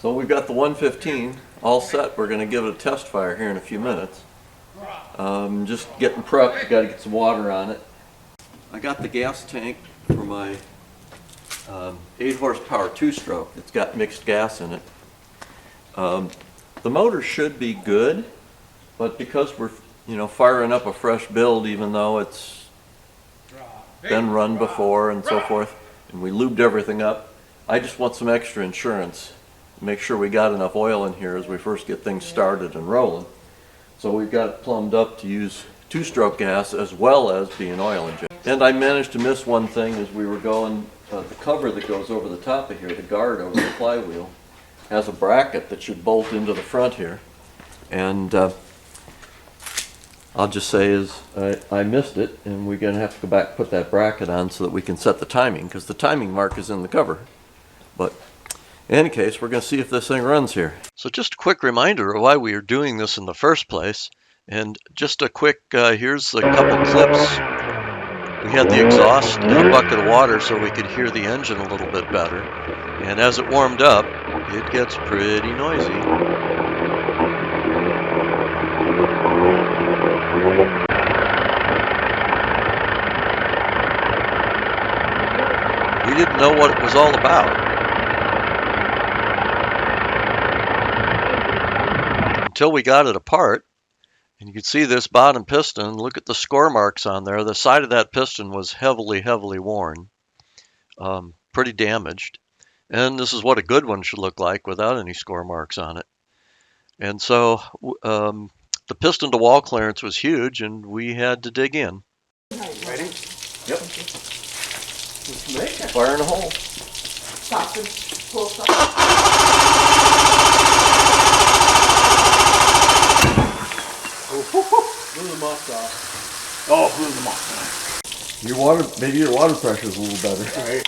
So we've got the 115 all set. We're going to give it a test fire here in a few minutes. Just getting prepped, got to get some water on it. I got the gas tank for my 8 horsepower 2-stroke. It's got mixed gas in it. The motor should be good, but because we're firing up a fresh build, even though it's been run before and so forth, and we lubed everything up, I just want some extra insurance. Make sure we got enough oil in here as we first get things started and rolling. So we've got it plumbed up to use 2-stroke gas as well as being oil injected. And I managed to miss one thing as we were going. The cover that goes over the top of here, the guard over the flywheel, has a bracket that should bolt into the front here. And I'll just say is I missed it, and we're going to have to go back and put that bracket on so that we can set the timing, because the timing mark is in the cover. But in any case, we're going to see if this thing runs here. So just a quick reminder of why we are doing this in the first place. And just a quick, here's a couple clips. We had the exhaust in a bucket of water so we could hear the engine a little bit better. And as it warmed up, it gets pretty noisy. We didn't know what it was all about until we got it apart. And you can see this bottom piston. Look at the score marks on there. The side of that piston was heavily worn, pretty damaged. And this is what a good one should look like without any score marks on it. And so the piston to wall clearance was huge, and we had to dig in. Ready? Yep. Fire in a hole. Stop and pull stop. Blew the moss off. Oh, blew the moss off. Maybe your water pressure is a little better. Right.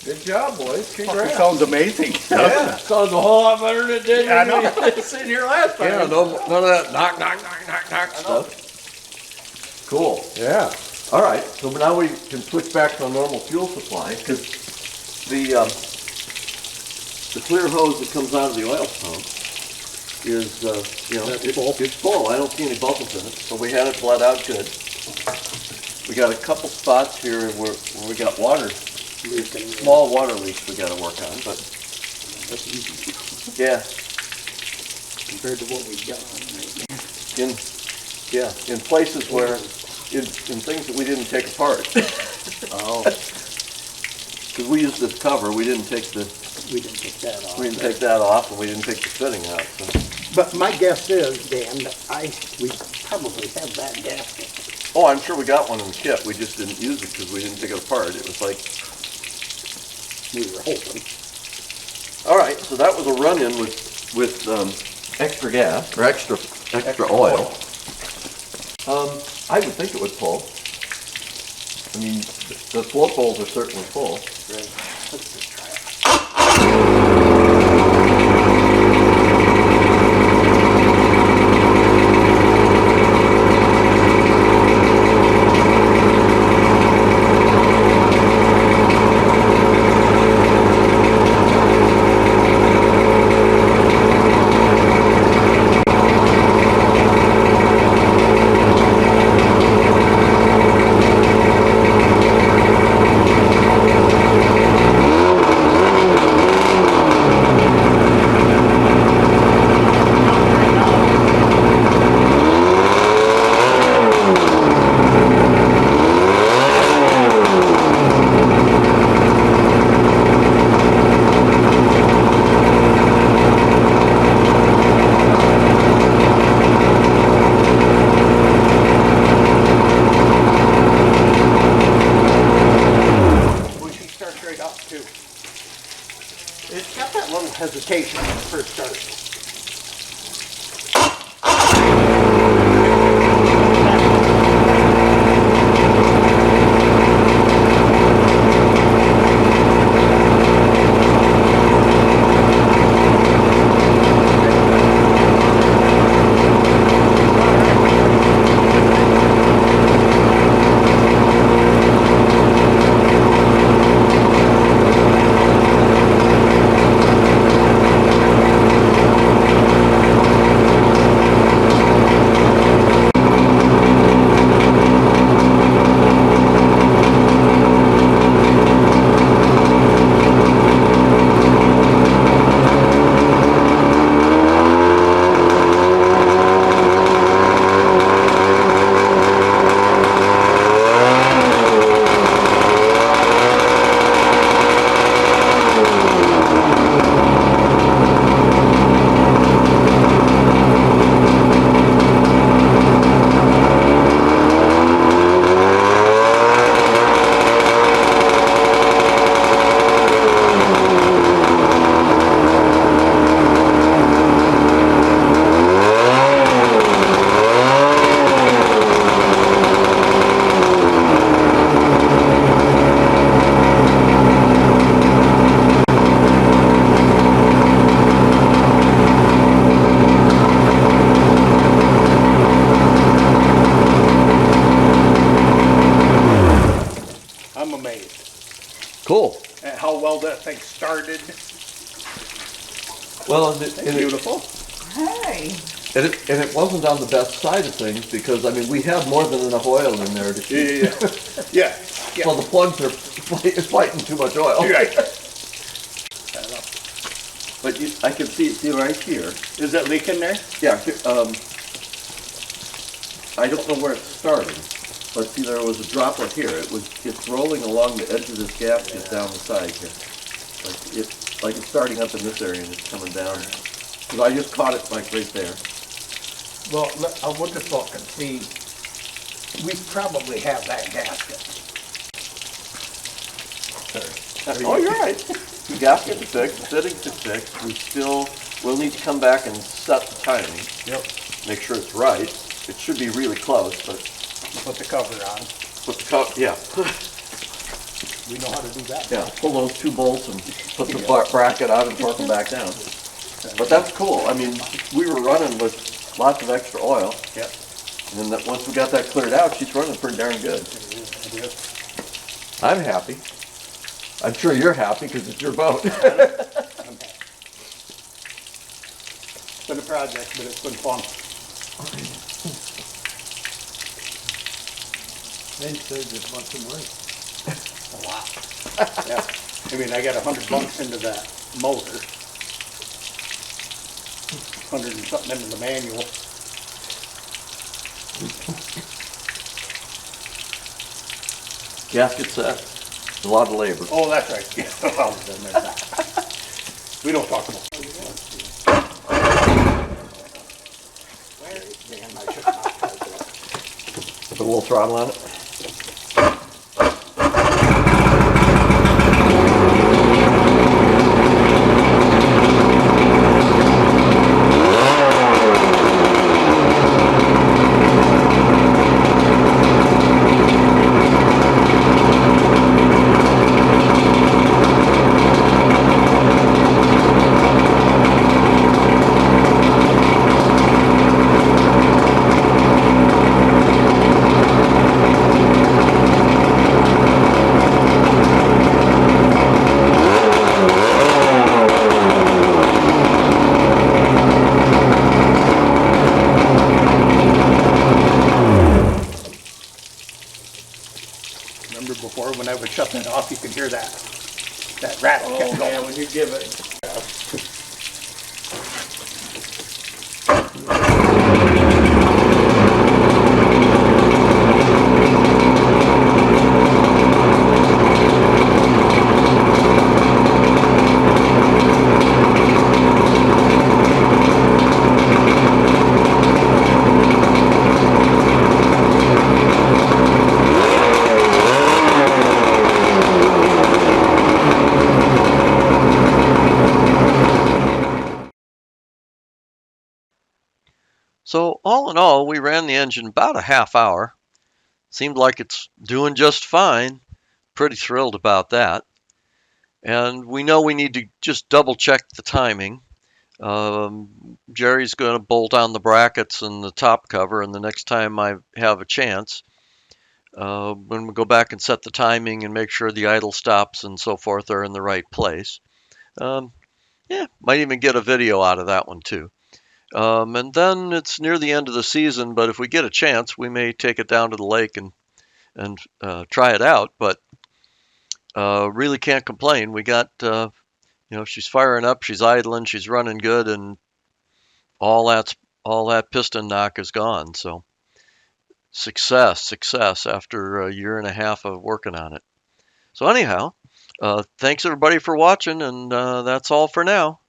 Good job, boys. Fucking sounds amazing. Yeah. Sounds a whole lot better than it did. Yeah, I know. When you sitting here last time. Yeah, none of that knock stuff. Cool. Yeah. All right, so now we can switch back to a normal fuel supply, because the clear hose that comes out of the oil pump is, it's full. I don't see any bubbles in it, so we had it bled out good. We got a couple spots here where we got water, small water leaks we got to work on, but That's easy yeah, compared to what we've got. in places where, in things that we didn't take apart. Oh. Because we used this cover, we didn't take that off. We didn't take that off, and we didn't take the fitting out. So. But my guess is, Dan, that we probably have that gasket. Oh, I'm sure we got one in the kit. We just didn't use it because we didn't take it apart. It was like, We were hoping. all right. So that was a run-in with extra gas or extra oil. I would think it would pull. I mean, the float holes are certainly full. Right. Let's just try it. It's got that little hesitation when it first starts. I'm amazed Cool. at how well that thing started. Well, Beautiful. Hey. and it wasn't on the best side of things because, I mean, we had more than enough oil in there to keep. Yeah. Yeah. Well, the plugs are fighting too much oil. Right. But I can see right here. Is that leaking there? Yeah, I don't know where it's starting, but see, there was a droplet here. It's rolling along the edge of this gasket down the side here. Like it's starting up in this area and it's coming down. Because I just caught it like right there. Well, I would have thought and see, we probably have that gasket. Oh, you're right. The gasket's fixed, the fittings are fixed. We'll need to come back and set the timing. Yep. Make sure it's right. It should be really close, but Put the cover on. put the cup, yeah. We know how to do that. Yeah, pull those two bolts and put the bracket out and torque them back down. But that's cool. I mean, we were running with lots of extra oil. Yep. And that once we got that cleared out, she's running pretty darn good. I'm happy. I'm sure you're happy because it's your boat. I'm happy. It's been a project, but it's been fun. Then saved us a bunch of money. A lot. Yeah. I mean, I got $100 into that motor. 100 and something into the manual. Gasket set. A lot of labor. Oh, that's right. Yeah, well, then there's that. We don't talk about it. Where is Dan? I should not have it. Put a little throttle on it. Remember before when I would shut that off, you could hear that rattle kept going. Yeah, when you give it. So all in all, we ran the engine about a half hour. Seemed like it's doing just fine. Pretty thrilled about that. And we know we need to just double check the timing. Jerry's going to bolt on the brackets and the top cover, and the next time I have a chance, when we go back and set the timing and make sure the idle stops and so forth are in the right place. Yeah, might even get a video out of that one too. And then it's near the end of the season, but if we get a chance, we may take it down to the lake and try it out. But really can't complain. We got, she's firing up, she's idling, she's running good, and all that piston knock is gone. So success after a year and a half of working on it. So anyhow, thanks everybody for watching, and that's all for now.